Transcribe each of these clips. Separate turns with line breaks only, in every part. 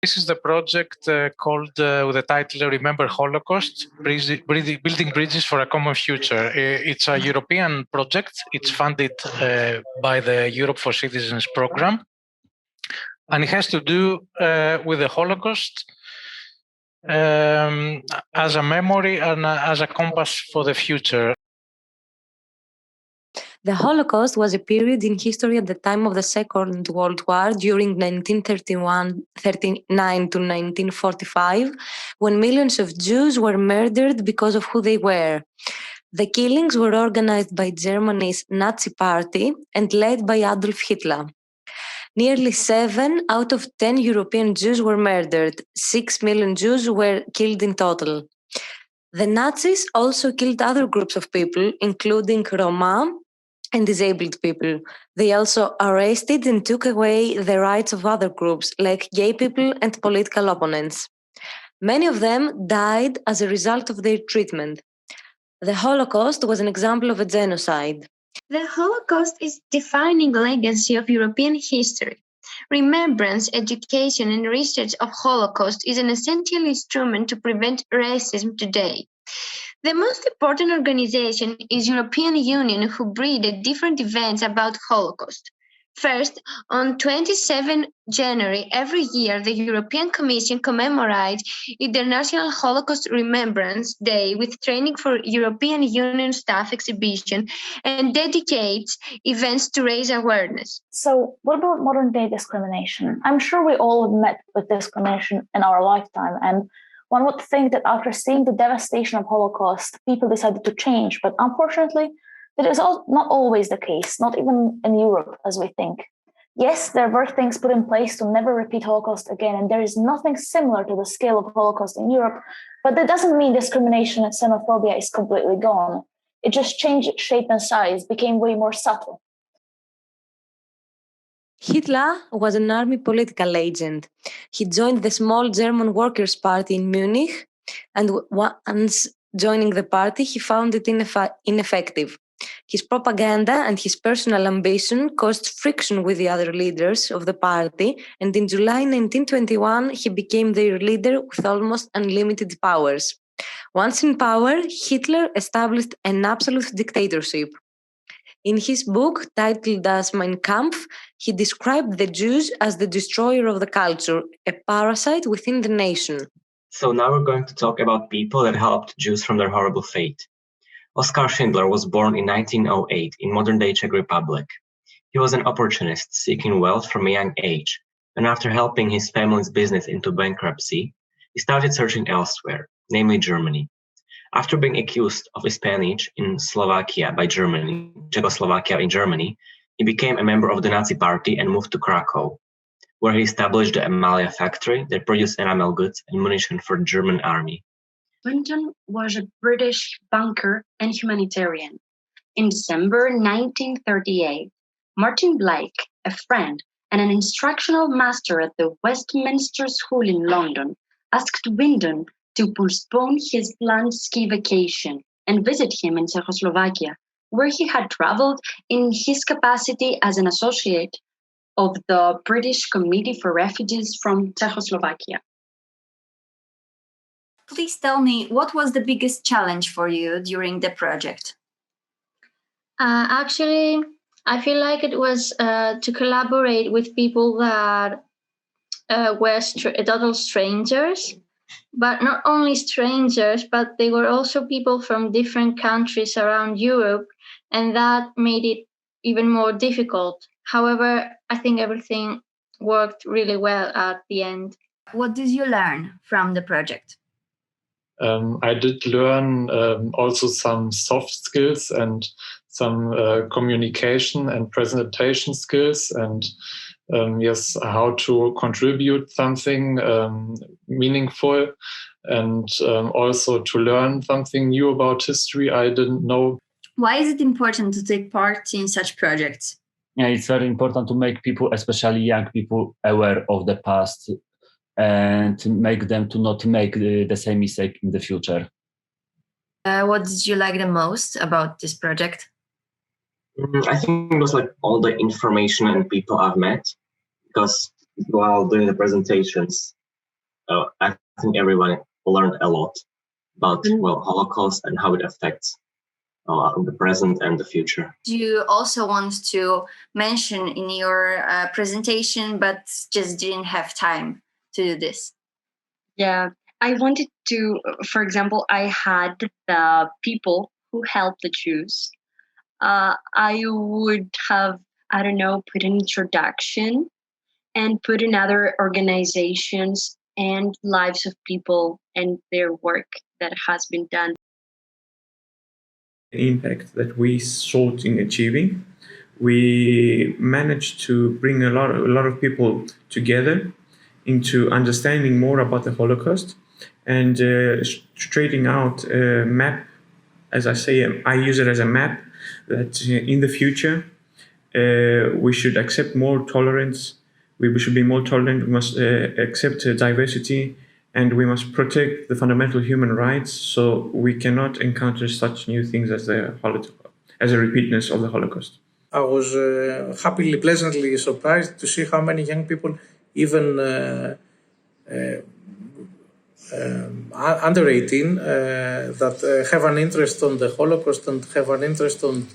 This is the project called with the title Remember Holocaust, Building Bridges for a Common Future. It's a European project. It's funded by the Europe for Citizens program. And it has to do with the Holocaust as a memory and as a compass for the future.
The Holocaust was a period in history at the time of the Second World War during 1939 to 1945, when millions of Jews were murdered because of who they were. The killings were organized by Germany's Nazi Party and led by Adolf Hitler. Nearly 7 out of 10 European Jews were murdered. 6 million Jews were killed in total. The Nazis also killed other groups of people, including Roma and disabled people. They also arrested and took away the rights of other groups, like gay people and political opponents. Many of them died as a result of their treatment. The Holocaust was an example of a genocide.
The Holocaust is defining legacy of European history. Remembrance, education, and research of Holocaust is an essential instrument to prevent racism today. The most important organization is European Union, who breed different events about Holocaust. First, on 27 January every year, the European Commission commemorates International Holocaust Remembrance Day with training for European Union staff exhibition and dedicates events to raise awareness.
So what about modern-day discrimination? I'm sure we all have met with discrimination in our lifetime, and one would think that after seeing the devastation of Holocaust, people decided to change, but unfortunately, it is not always the case, not even in Europe as we think. Yes, there were things put in place to never repeat Holocaust again, and there is nothing similar to the scale of Holocaust in Europe, but that doesn't mean discrimination and xenophobia is completely gone. It just changed its shape and size, became way more subtle.
Hitler was an army political agent. He joined the small German Workers' Party in Munich, and once joining the party, he found it ineffective. His propaganda and his personal ambition caused friction with the other leaders of the party, and in July 1921, he became their leader with almost unlimited powers. Once in power, Hitler established an absolute dictatorship. In his book, titled as Mein Kampf, he described the Jews as the destroyer of the culture, a parasite within the nation.
So now we're going to talk about people that helped Jews from their horrible fate. Oskar Schindler was born in 1908 in modern-day Czech Republic. He was an opportunist seeking wealth from a young age, and after helping his family's business into bankruptcy, he started searching elsewhere, namely Germany. After being accused of espionage in Czechoslovakia in Germany, he became a member of the Nazi Party and moved to Krakow, where he established the Emalia factory that produced enamel goods and munition for the German army.
Winton was a British banker and humanitarian. In December 1938, Martin Blake, a friend and an instructional master at the Westminster School in London, asked Winton to postpone his planned ski vacation and visit him in Czechoslovakia, where he had traveled in his capacity as an associate of the British Committee for Refugees from Czechoslovakia.
Please tell me, what was the biggest challenge for you during the project?
Actually, I feel like it was to collaborate with people that were total strangers, but not only strangers, but they were also people from different countries around Europe, and that made it even more difficult. However, I think everything worked really well at the end.
What did you learn from the project?
I did learn also some soft skills and some communication and presentation skills, and yes, how to contribute something meaningful, and also to learn something new about history I didn't know.
Why is it important to take part in such projects?
Yeah, it's very important to make people, especially young people, aware of the past and to make them to not make the same mistake in the future.
What did you like the most about this project?
I think it was like all the information and people I've met, because while doing the presentations, I think everyone learned a lot about Holocaust and how it affects the present and the future.
You also want to mention in your presentation, but just didn't have time to do this.
Yeah, I wanted to, for example, I had the people who helped the Jews. I would have, I don't know, put an introduction and put in other organizations and lives of people and their work that has been done.
Impact that we sought in achieving. We managed to bring a lot of people together into understanding more about the Holocaust and straightening out a map. As I say, I use it as a map that in the future we should accept more tolerance. We should be more tolerant. We must accept diversity, and we must protect the fundamental human rights. So we cannot encounter such new things as the Holocaust, as a repeatedness of the Holocaust.
I was happily, pleasantly surprised to see how many young people, even under 18, that have an interest on the Holocaust and have an interest on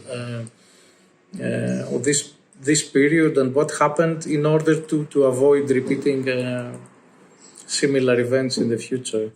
this period and what happened in order to avoid repeating similar events in the future.